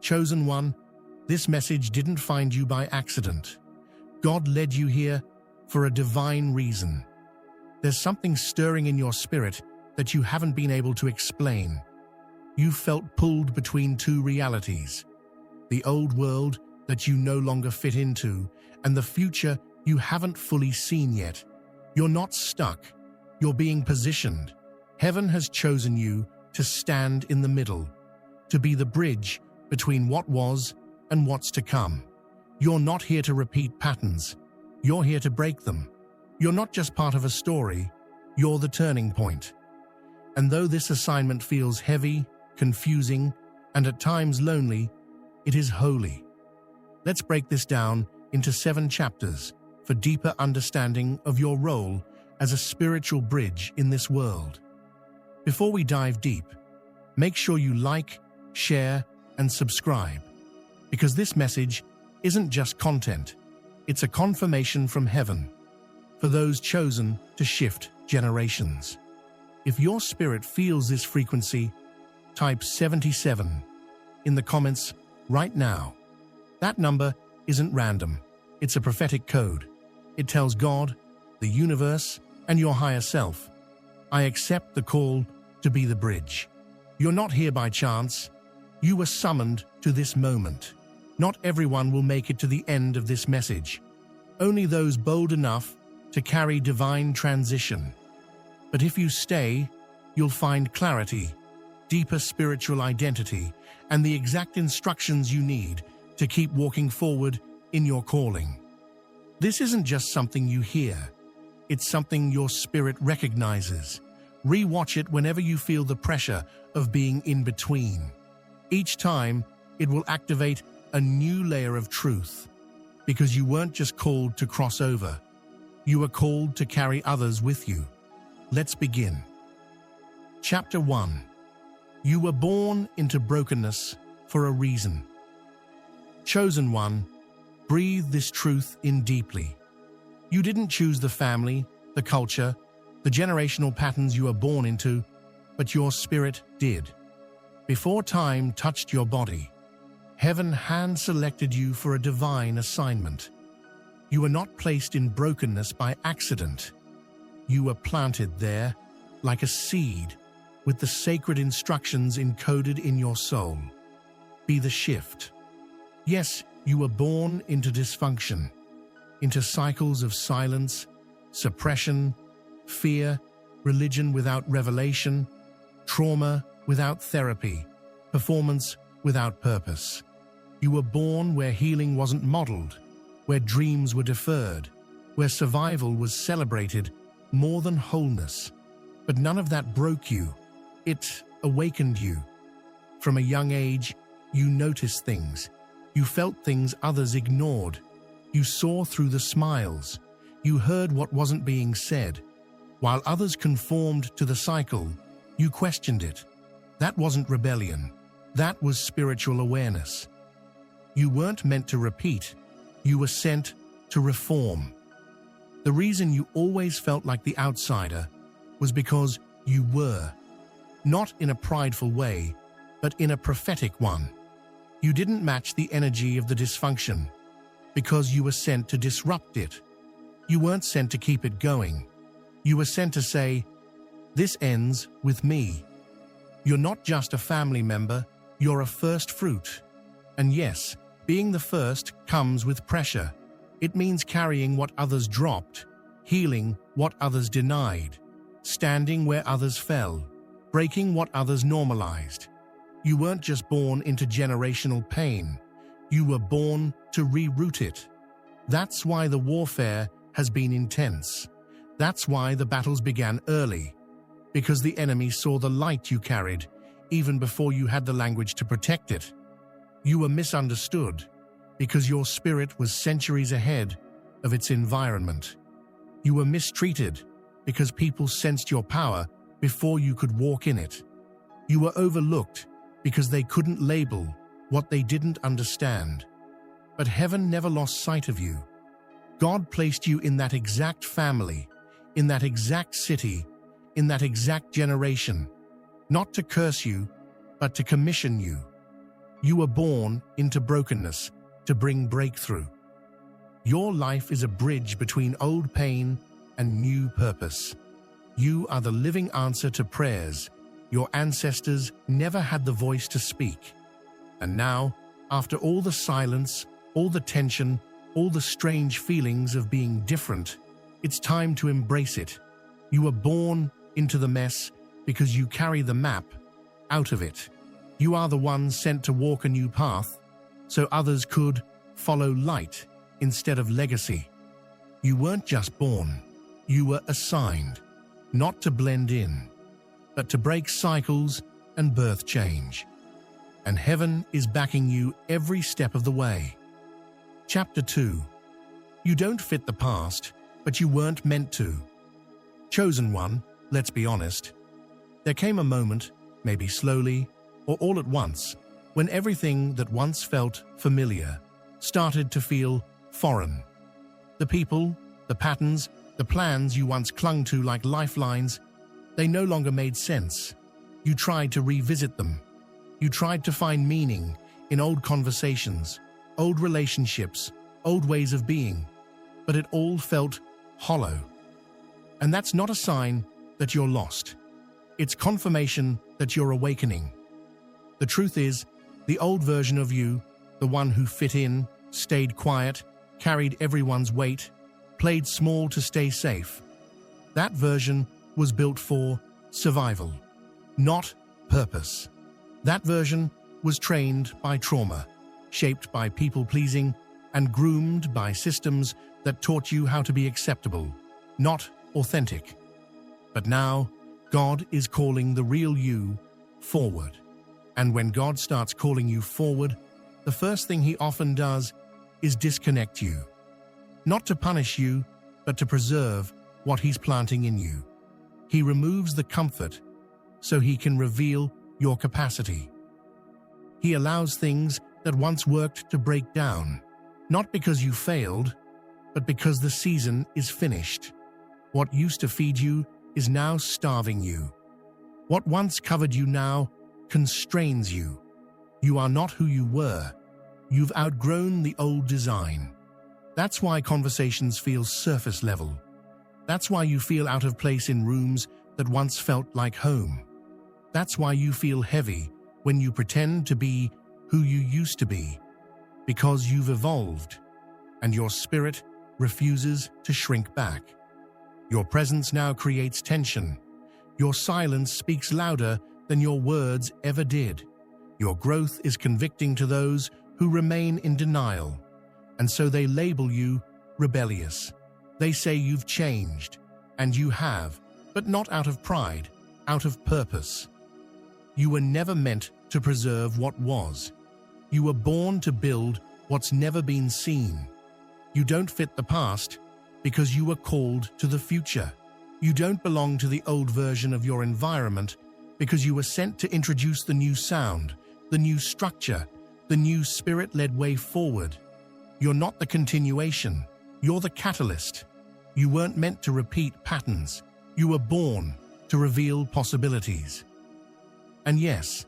Chosen one, this message didn't find you by accident. God led you here for a divine reason. There's something stirring in your spirit that you haven't been able to explain. You felt pulled between two realities: the old world that you no longer fit into, and the future you haven't fully seen yet. You're not stuck. You're being positioned. Heaven has chosen you to stand in the middle, to be the bridge between what was and what's to come. You're not here to repeat patterns. You're here to break them. You're not just part of a story. You're the turning point. And though this assignment feels heavy, confusing, and at times lonely, it is holy. Let's break this down into 7 chapters for deeper understanding of your role as a spiritual bridge in this world. Before we dive deep, make sure you like, share, and subscribe, because this message isn't just content, it's a confirmation from heaven for those chosen to shift generations. If your spirit feels this frequency, type 77 in the comments right now. That number isn't random. It's a prophetic code. It tells God, the universe, and your higher self, I accept the call to be the bridge. You're not here by chance. You were summoned to this moment. Not everyone will make it to the end of this message. Only those bold enough to carry divine transition. But if you stay, you'll find clarity, deeper spiritual identity, and the exact instructions you need to keep walking forward in your calling. This isn't just something you hear. It's something your spirit recognizes. Rewatch it whenever you feel the pressure of being in between. Each time, it will activate a new layer of truth, because you weren't just called to cross over. You were called to carry others with you. Let's begin. Chapter 1. You were born into brokenness for a reason. Chosen one, breathe this truth in deeply. You didn't choose the family, the culture, the generational patterns you were born into, but your spirit did. Before time touched your body, heaven hand-selected you for a divine assignment. You were not placed in brokenness by accident. You were planted there like a seed with the sacred instructions encoded in your soul. Be the shift. Yes, you were born into dysfunction, into cycles of silence, suppression, fear, religion without revelation, trauma without therapy, performance without purpose. You were born where healing wasn't modeled, where dreams were deferred, where survival was celebrated more than wholeness. But none of that broke you. It awakened you. From a young age, you noticed things. You felt things others ignored. You saw through the smiles. You heard what wasn't being said. While others conformed to the cycle, you questioned it. That wasn't rebellion. That was spiritual awareness. You weren't meant to repeat. You were sent to reform. The reason you always felt like the outsider was because you were. Not in a prideful way, but in a prophetic one. You didn't match the energy of the dysfunction because you were sent to disrupt it. You weren't sent to keep it going. You were sent to say, this ends with me. You're not just a family member, you're a first fruit. And yes, being the first comes with pressure. It means carrying what others dropped, healing what others denied, standing where others fell, breaking what others normalized. You weren't just born into generational pain. You were born to reroute it. That's why the warfare has been intense. That's why the battles began early, because the enemy saw the light you carried even before you had the language to protect it. You were misunderstood because your spirit was centuries ahead of its environment. You were mistreated because people sensed your power before you could walk in it. You were overlooked because they couldn't label what they didn't understand. But heaven never lost sight of you. God placed you in that exact family, in that exact city, in that exact generation, not to curse you, but to commission you. You were born into brokenness to bring breakthrough. Your life is a bridge between old pain and new purpose. You are the living answer to prayers your ancestors never had the voice to speak. And now, after all the silence, all the tension, all the strange feelings of being different, it's time to embrace it. You were born into the mess because you carry the map out of it. You are the one sent to walk a new path so others could follow light instead of legacy. You weren't just born, you were assigned, not to blend in, but to break cycles and birth change. And heaven is backing you every step of the way. Chapter 2. You don't fit the past, but you weren't meant to. Chosen one, let's be honest. There came a moment, maybe slowly, or all at once, when everything that once felt familiar started to feel foreign. The people, the patterns, the plans you once clung to like lifelines, they no longer made sense. You tried to revisit them. You tried to find meaning in old conversations, old relationships, old ways of being, but it all felt hollow. And that's not a sign that you're lost. It's confirmation that you're awakening. The truth is, the old version of you, the one who fit in, stayed quiet, carried everyone's weight, played small to stay safe, that version was built for survival, not purpose. That version was trained by trauma, shaped by people-pleasing, and groomed by systems that taught you how to be acceptable, not authentic. But now, God is calling the real you forward. And when God starts calling you forward, the first thing he often does is disconnect you. Not to punish you, but to preserve what he's planting in you. He removes the comfort so he can reveal your capacity. He allows things that once worked to break down, not because you failed, but because the season is finished. What used to feed you is now starving you. What once covered you now constrains you. You are not who you were. You've outgrown the old design. That's why conversations feel surface level. That's why you feel out of place in rooms that once felt like home. That's why you feel heavy when you pretend to be who you used to be. Because you've evolved, and your spirit refuses to shrink back. Your presence now creates tension. Your silence speaks louder than your words ever did. Your growth is convicting to those who remain in denial, and so they label you rebellious. They say you've changed, and you have, but not out of pride, out of purpose. You were never meant to preserve what was. You were born to build what's never been seen. You don't fit the past because you were called to the future. You don't belong to the old version of your environment because you were sent to introduce the new sound, the new structure, the new spirit-led way forward. You're not the continuation. You're the catalyst. You weren't meant to repeat patterns. You were born to reveal possibilities. And yes,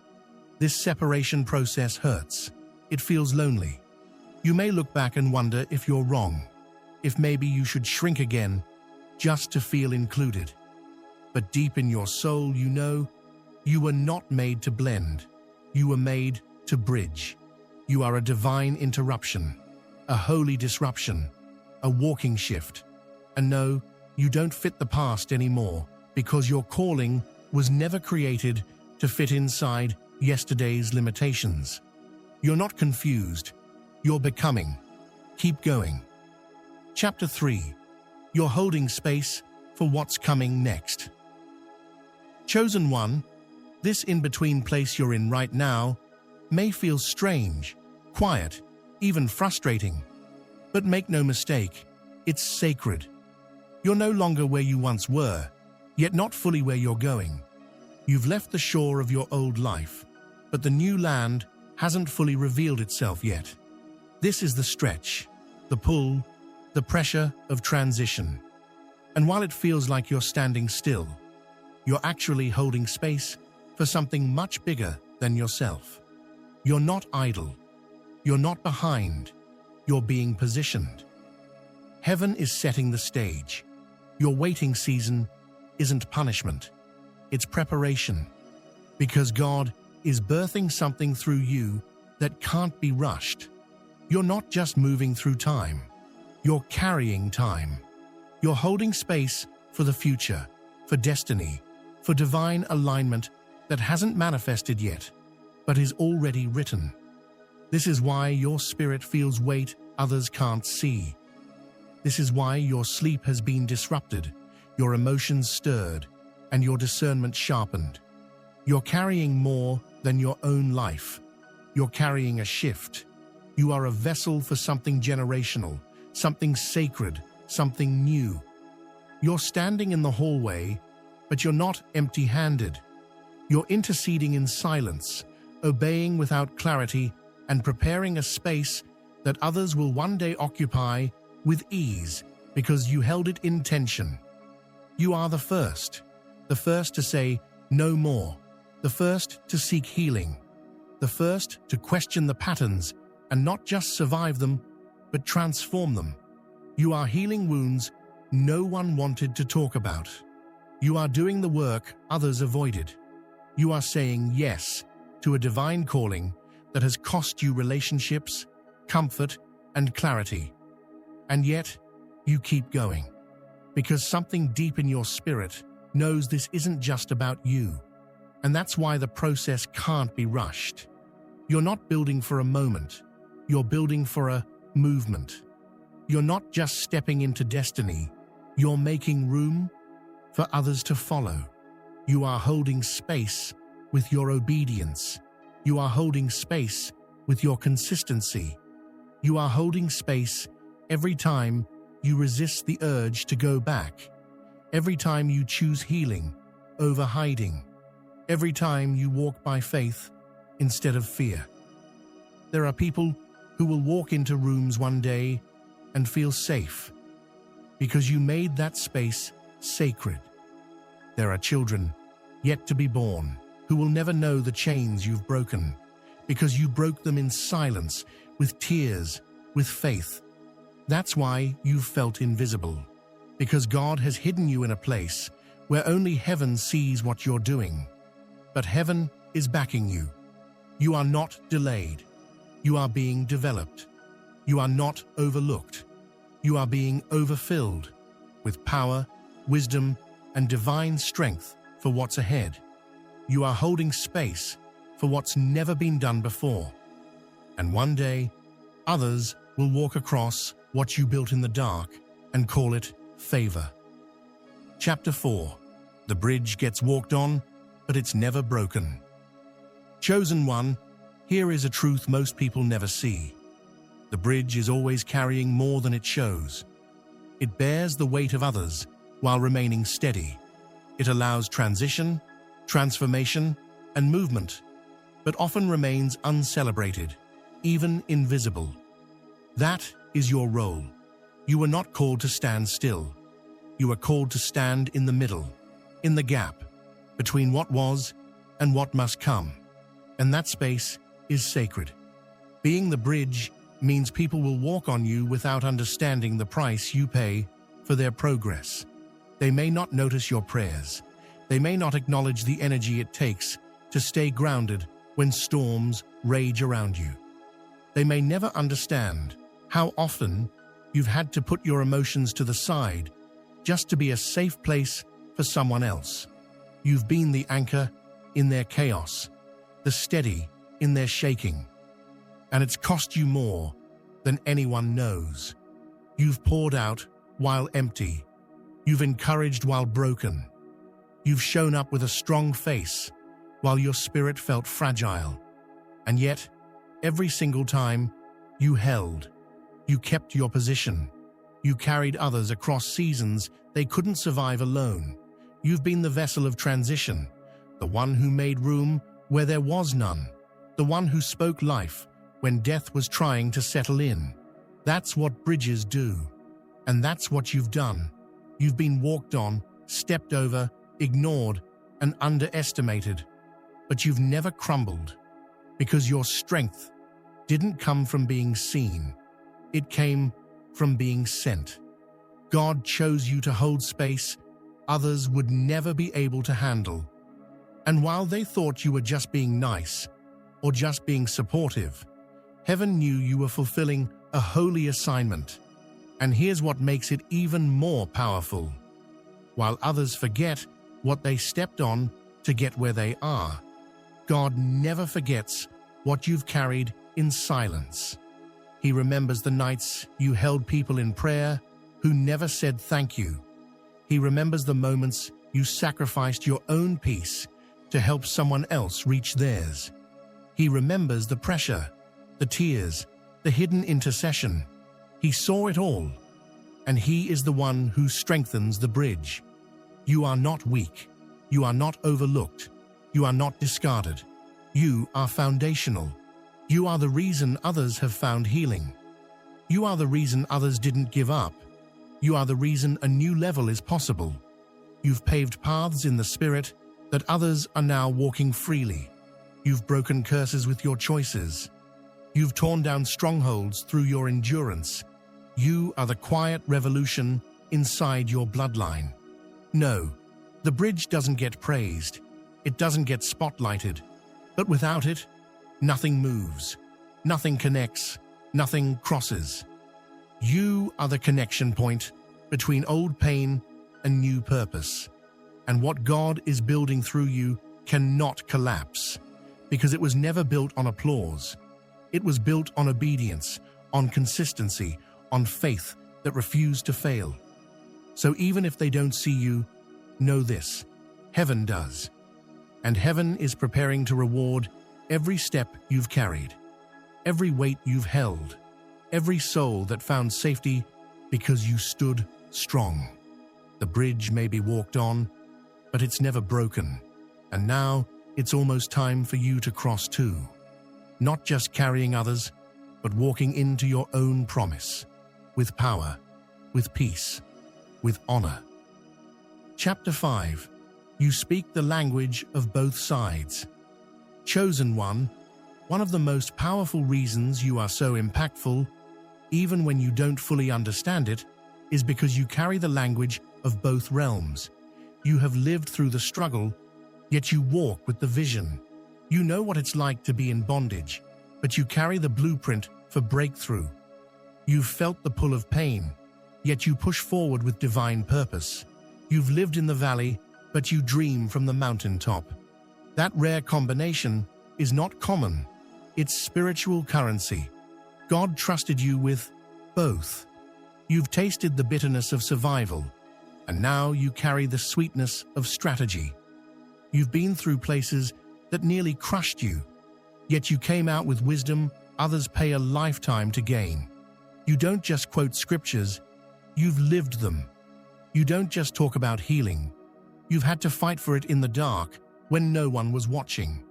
this separation process hurts. It feels lonely. You may look back and wonder if you're wrong, if maybe you should shrink again just to feel included. But deep in your soul, you know, you were not made to blend. You were made to bridge. You are a divine interruption, a holy disruption, a walking shift. And no, you don't fit the past anymore because your calling was never created to fit inside yesterday's limitations. You're not confused. You're becoming. Keep going. Chapter 3. You're holding space for what's coming next. Chosen one, this in-between place you're in right now may feel strange, quiet, even frustrating. But make no mistake, it's sacred. You're no longer where you once were, yet not fully where you're going. You've left the shore of your old life, but the new land hasn't fully revealed itself yet. This is the stretch, the pull, the pressure of transition. And while it feels like you're standing still, you're actually holding space for something much bigger than yourself. You're not idle. You're not behind. You're being positioned. Heaven is setting the stage. Your waiting season isn't punishment. It's preparation. Because God is birthing something through you that can't be rushed. You're not just moving through time. You're carrying time. You're holding space for the future, for destiny, for divine alignment that hasn't manifested yet, but is already written. This is why your spirit feels weight others can't see. This is why your sleep has been disrupted, your emotions stirred, and your discernment sharpened. You're carrying more than your own life. You're carrying a shift. You are a vessel for something generational, something sacred, something new. You're standing in the hallway, but you're not empty-handed. You're interceding in silence, obeying without clarity, and preparing a space that others will one day occupy with ease because you held it in tension. You are the first to say no more, the first to seek healing, the first to question the patterns and not just survive them, but transform them. You are healing wounds no one wanted to talk about. You are doing the work others avoided. You are saying yes to a divine calling that has cost you relationships, comfort, and clarity. And yet, you keep going, because something deep in your spirit knows this isn't just about you. And that's why the process can't be rushed. You're not building for a moment. You're building for a movement. You're not just stepping into destiny. You're making room for others to follow. You are holding space with your obedience. You are holding space with your consistency. You are holding space every time you resist the urge to go back. Every time you choose healing over hiding. Every time you walk by faith instead of fear. There are people who will walk into rooms one day and feel safe because you made that space sacred. There are children yet to be born who will never know the chains you've broken because you broke them in silence, with tears, with faith. That's why you've felt invisible, because God has hidden you in a place where only heaven sees what you're doing. But heaven is backing you. You are not delayed. You are being developed. You are not overlooked. You are being overfilled with power, wisdom, and divine strength for what's ahead. You are holding space for what's never been done before. And one day, others will walk across what you built in the dark and call it favor. Chapter 4. The bridge gets walked on, but it's never broken. Chosen one, here is a truth most people never see. The bridge is always carrying more than it shows. It bears the weight of others while remaining steady. It allows transition, transformation, and movement, but often remains uncelebrated, even invisible. That is your role. You were not called to stand still. You were called to stand in the middle, in the gap, between what was and what must come. And that space is sacred. Being the bridge means people will walk on you without understanding the price you pay for their progress. They may not notice your prayers. They may not acknowledge the energy it takes to stay grounded when storms rage around you. They may never understand how often you've had to put your emotions to the side just to be a safe place for someone else. You've been the anchor in their chaos, the steady in their shaking. And it's cost you more than anyone knows. You've poured out while empty. You've encouraged while broken. You've shown up with a strong face while your spirit felt fragile. And yet, every single time, you held. You kept your position. You carried others across seasons they couldn't survive alone. You've been the vessel of transition, the one who made room where there was none, the one who spoke life when death was trying to settle in. That's what bridges do. And that's what you've done. You've been walked on, stepped over, ignored, and underestimated. But you've never crumbled. because your strength didn't come from being seen. It came from being sent. God chose you to hold space others would never be able to handle. And while they thought you were just being nice or just being supportive, heaven knew you were fulfilling a holy assignment. And here's what makes it even more powerful. While others forget what they stepped on to get where they are, God never forgets what you've carried in silence. He remembers the nights you held people in prayer who never said thank you. He remembers the moments you sacrificed your own peace to help someone else reach theirs. He remembers the pressure, the tears, the hidden intercession. He saw it all, and He is the one who strengthens the bridge. You are not weak. You are not overlooked. You are not discarded. You are foundational. You are the reason others have found healing. You are the reason others didn't give up. You are the reason a new level is possible. You've paved paths in the Spirit that others are now walking freely. You've broken curses with your choices. You've torn down strongholds through your endurance. You are the quiet revolution inside your bloodline. No, the bridge doesn't get praised. It doesn't get spotlighted. But without it, nothing moves. Nothing connects. Nothing crosses. You are the connection point between old pain and new purpose. And what God is building through you cannot collapse, because it was never built on applause. It was built on obedience, on consistency, on faith that refused to fail. So even if they don't see you, know this: heaven does. And heaven is preparing to reward every step you've carried, every weight you've held, every soul that found safety because you stood strong. The bridge may be walked on, but it's never broken. And now it's almost time for you to cross too. Not just carrying others, but walking into your own promise, with power, with peace, with honor. Chapter 5. You speak the language of both sides. Chosen one of the most powerful reasons you are so impactful, even when you don't fully understand it, is because you carry the language of both realms. You have lived through the struggle, yet you walk with the vision. You know what it's like to be in bondage, but you carry the blueprint for breakthrough. You've felt the pull of pain, yet you push forward with divine purpose. You've lived in the valley, but you dream from the mountaintop. That rare combination is not common. It's spiritual currency. God trusted you with both. You've tasted the bitterness of survival, and now you carry the sweetness of strategy. You've been through places that nearly crushed you, yet you came out with wisdom others pay a lifetime to gain. You don't just quote scriptures, you've lived them. You don't just talk about healing, you've had to fight for it in the dark when no one was watching.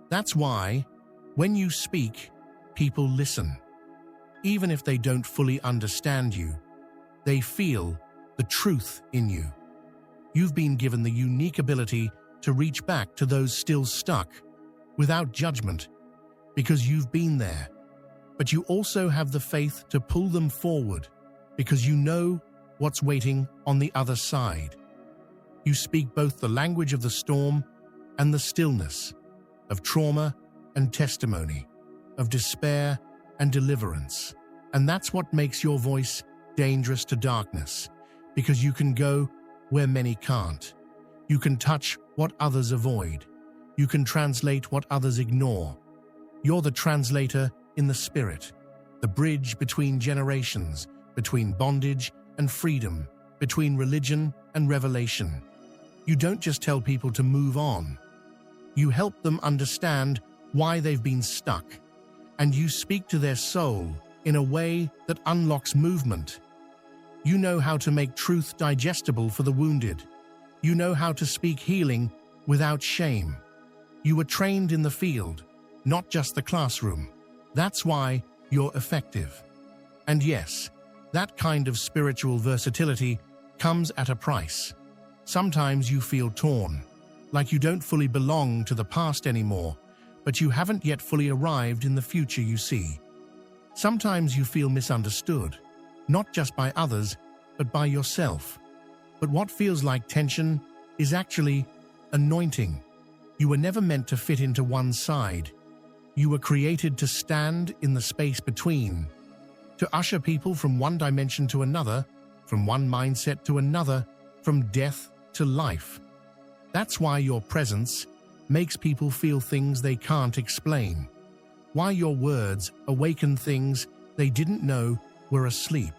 That's why, when you speak, people listen. Even if they don't fully understand you, they feel the truth in you. You've been given the unique ability to reach back to those still stuck, without judgment, because you've been there. But you also have the faith to pull them forward, because you know what's waiting on the other side. You speak both the language of the storm and the stillness, of trauma and testimony, of despair and deliverance. And that's what makes your voice dangerous to darkness, because you can go where many can't. You can touch what others avoid. You can translate what others ignore. You're the translator in the Spirit, the bridge between generations, between bondage and freedom, between religion and revelation. You don't just tell people to move on. You help them understand why they've been stuck, and you speak to their soul in a way that unlocks movement. You know how to make truth digestible for the wounded. You know how to speak healing without shame. You were trained in the field, not just the classroom. That's why you're effective. And yes, that kind of spiritual versatility comes at a price. Sometimes you feel torn, like you don't fully belong to the past anymore, but you haven't yet fully arrived in the future you see. Sometimes you feel misunderstood, not just by others, but by yourself. But what feels like tension is actually anointing. You were never meant to fit into one side. You were created to stand in the space between, to usher people from one dimension to another, from one mindset to another, from death to life. That's why your presence makes people feel things they can't explain. Why your words awaken things they didn't know were asleep.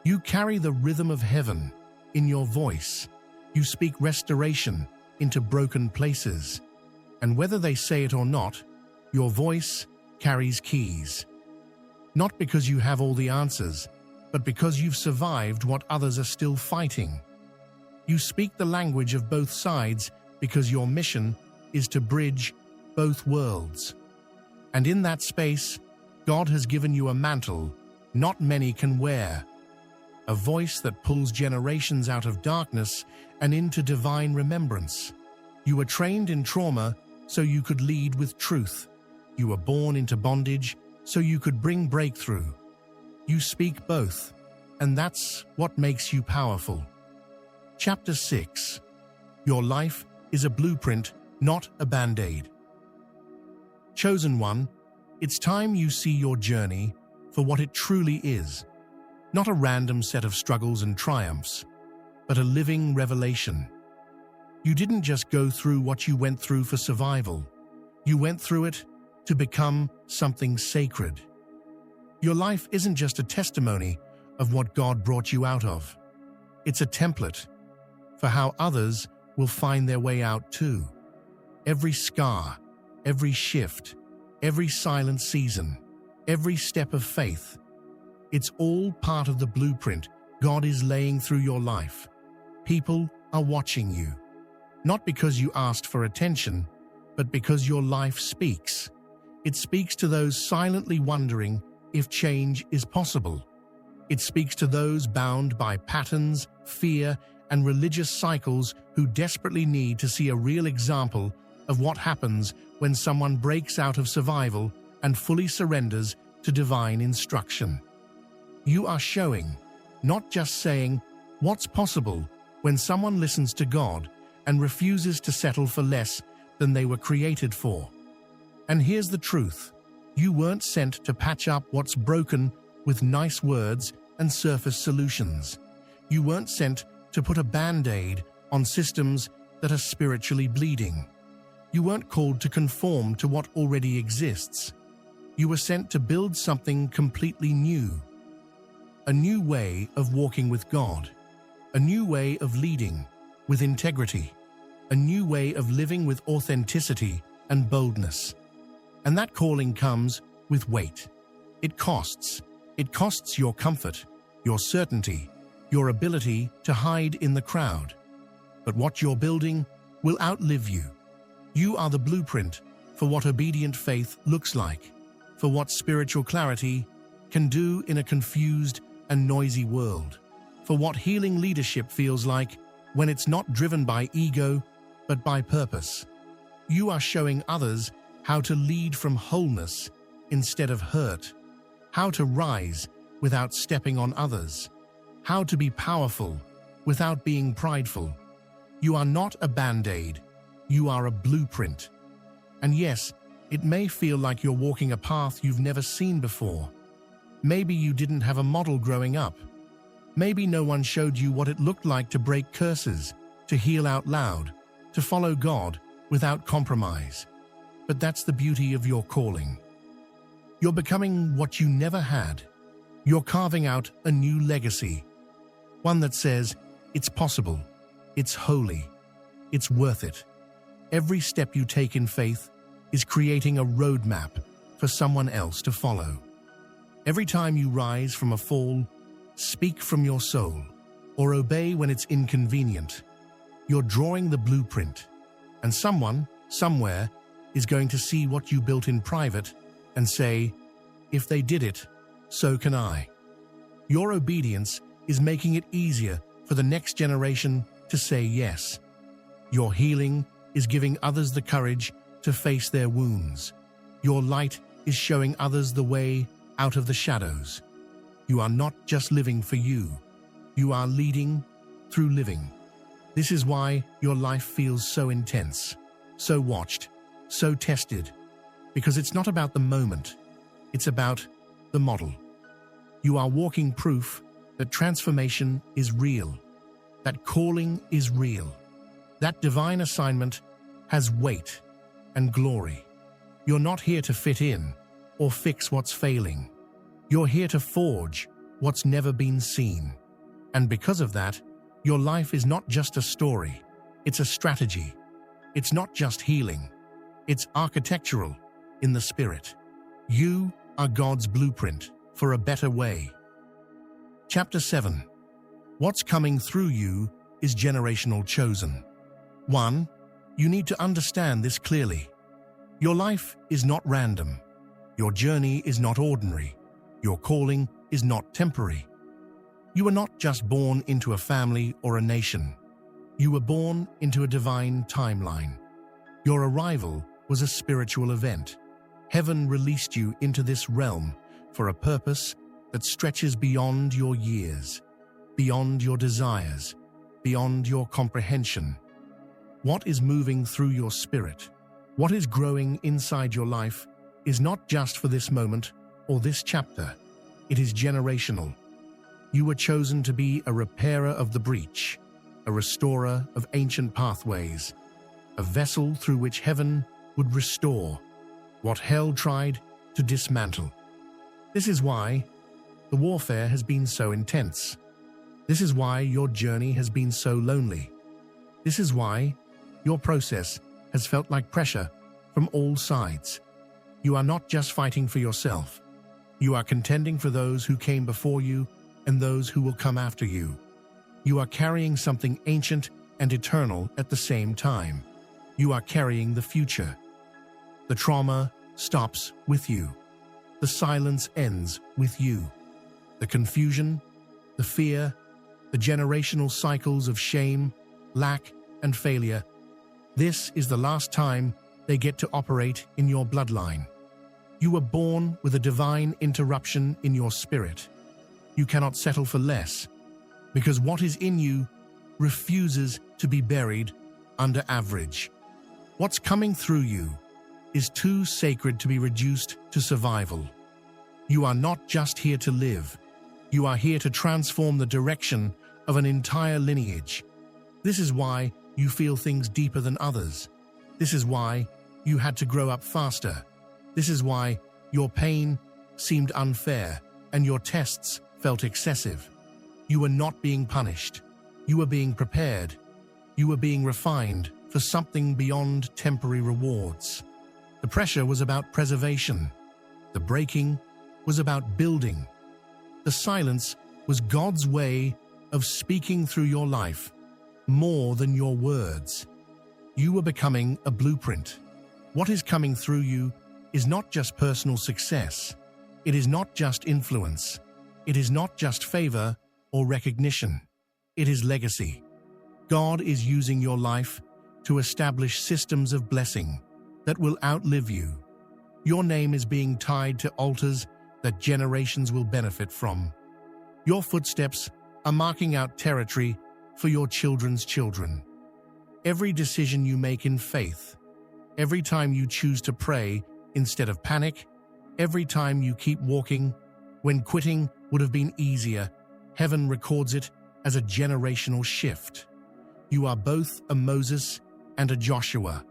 You carry the rhythm of heaven in your voice. You speak restoration into broken places. And whether they say it or not, your voice carries keys. Not because you have all the answers, but because you've survived what others are still fighting. You speak the language of both sides because your mission is to bridge both worlds. And in that space, God has given you a mantle not many can wear. A voice that pulls generations out of darkness and into divine remembrance. You were trained in trauma so you could lead with truth. You were born into bondage so you could bring breakthrough. You speak both, and that's what makes you powerful. Chapter 6. Your life is a blueprint, not a band-aid. Chosen one, it's time you see your journey for what it truly is. Not a random set of struggles and triumphs, but a living revelation. You didn't just go through what you went through for survival. You went through it to become something sacred. Your life isn't just a testimony of what God brought you out of. It's a template for how others will find their way out too. Every scar, every shift, every silent season, every step of faith, it's all part of the blueprint God is laying through your life. People are watching you, not because you asked for attention, but because your life speaks. It speaks to those silently wondering if change is possible. It speaks to those bound by patterns, fear, and religious cycles who desperately need to see a real example of what happens when someone breaks out of survival and fully surrenders to divine instruction. You are showing, not just saying, what's possible when someone listens to God and refuses to settle for less than they were created for. And here's the truth. You weren't sent to patch up what's broken with nice words and surface solutions. You weren't sent to put a band-aid on systems that are spiritually bleeding. You weren't called to conform to what already exists. You were sent to build something completely new. A new way of walking with God. A new way of leading with integrity. A new way of living with authenticity and boldness. And that calling comes with weight. It costs. It costs your comfort, your certainty, your ability to hide in the crowd. But what you're building will outlive you. You are the blueprint for what obedient faith looks like, for what spiritual clarity can do in a confused and noisy world, for what healing leadership feels like when it's not driven by ego, but by purpose. You are showing others how to lead from wholeness instead of hurt, how to rise without stepping on others, how to be powerful without being prideful. You are not a band-aid, you are a blueprint. And yes, it may feel like you're walking a path you've never seen before. Maybe you didn't have a model growing up. Maybe no one showed you what it looked like to break curses, to heal out loud, to follow God without compromise. But that's the beauty of your calling. You're becoming what you never had. You're carving out a new legacy. One that says, it's possible, it's holy, it's worth it. Every step you take in faith is creating a roadmap for someone else to follow. Every time you rise from a fall, speak from your soul, or obey when it's inconvenient, you're drawing the blueprint. And someone, somewhere, is going to see what you built in private and say, if they did it, so can I. Your obedience is making it easier for the next generation to say yes. Your healing is giving others the courage to face their wounds. Your light is showing others the way out of the shadows. You are not just living for you. You are leading through living. This is why your life feels so intense, so watched, so tested. Because it's not about the moment. It's about the model. You are walking proof that transformation is real, that calling is real, that divine assignment has weight and glory. You're not here to fit in or fix what's failing. You're here to forge what's never been seen. And because of that, your life is not just a story, it's a strategy. It's not just healing, it's architectural in the spirit. You are God's blueprint for a better way. Chapter 7. What's coming through you is generational chosen. 1. You need to understand this clearly. Your life is not random. Your journey is not ordinary. Your calling is not temporary. You were not just born into a family or a nation. You were born into a divine timeline. Your arrival was a spiritual event. Heaven released you into this realm for a purpose that stretches beyond your years, beyond your desires, beyond your comprehension. What is moving through your spirit, what is growing inside your life, is not just for this moment or this chapter. It is generational. You were chosen to be a repairer of the breach, a restorer of ancient pathways, a vessel through which heaven would restore what hell tried to dismantle. This is why the warfare has been so intense. This is why your journey has been so lonely. This is why your process has felt like pressure from all sides. You are not just fighting for yourself. You are contending for those who came before you and those who will come after you. You are carrying something ancient and eternal at the same time. You are carrying the future. The trauma stops with you. The silence ends with you. The confusion, the fear, the generational cycles of shame, lack, and failure. This is the last time they get to operate in your bloodline. You were born with a divine interruption in your spirit. You cannot settle for less, because what is in you refuses to be buried under average. What's coming through you is too sacred to be reduced to survival. You are not just here to live. You are here to transform the direction of an entire lineage. This is why you feel things deeper than others. This is why you had to grow up faster. This is why your pain seemed unfair and your tests felt excessive. You were not being punished. You were being prepared. You were being refined for something beyond temporary rewards. The pressure was about preservation. The breaking was about building. The silence was God's way of speaking through your life more than your words. You were becoming a blueprint. What is coming through you is not just personal success. It is not just influence. It is not just favor or recognition. It is legacy. God is using your life to establish systems of blessing that will outlive you. Your name is being tied to altars that generations will benefit from. Your footsteps are marking out territory for your children's children. Every decision you make in faith, every time you choose to pray instead of panic, every time you keep walking when quitting would have been easier, heaven records it as a generational shift. You are both a Moses and a Joshua.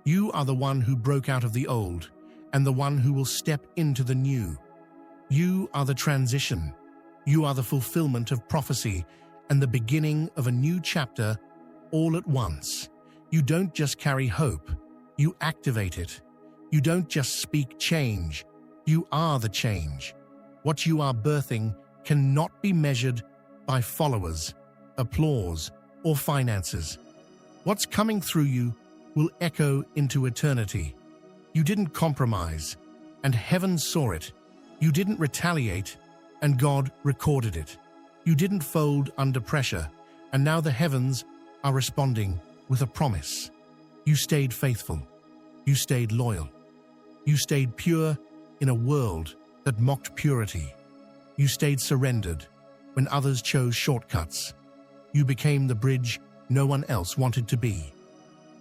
You are the one who broke out of the old and the one who will step into the new. You are the transition. You are the fulfillment of prophecy and the beginning of a new chapter all at once. You don't just carry hope, you activate it. You don't just speak change, you are the change. What you are birthing cannot be measured by followers, applause, or finances. What's coming through you will echo into eternity. You didn't compromise, and heaven saw it. You didn't retaliate, and God recorded it. You didn't fold under pressure, and now the heavens are responding with a promise. You stayed faithful. You stayed loyal. You stayed pure in a world that mocked purity. You stayed surrendered when others chose shortcuts. You became the bridge no one else wanted to be.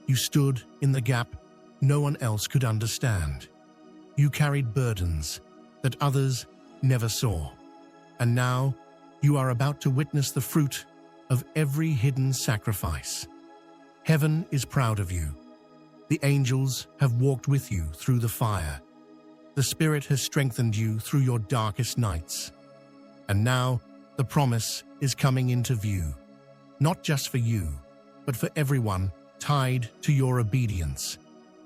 You stood in the gap no one else could understand. You carried burdens that others never saw. And now you are about to witness the fruit of every hidden sacrifice. Heaven is proud of you. The angels have walked with you through the fire. The Spirit has strengthened you through your darkest nights. And now the promise is coming into view, not just for you, but for everyone tied to your obedience.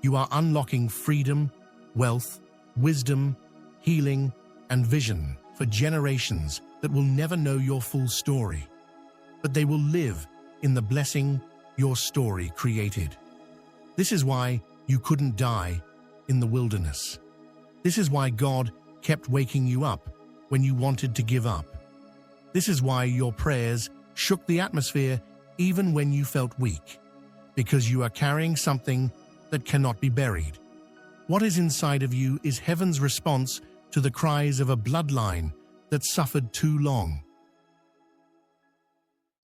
You are unlocking freedom, wealth, wisdom, healing, and vision for generations that will never know your full story, but they will live in the blessing your story created. This is why you couldn't die in the wilderness. This is why God kept waking you up when you wanted to give up. This is why your prayers shook the atmosphere even when you felt weak, because you are carrying something that cannot be buried. What is inside of you is heaven's response to the cries of a bloodline that suffered too long.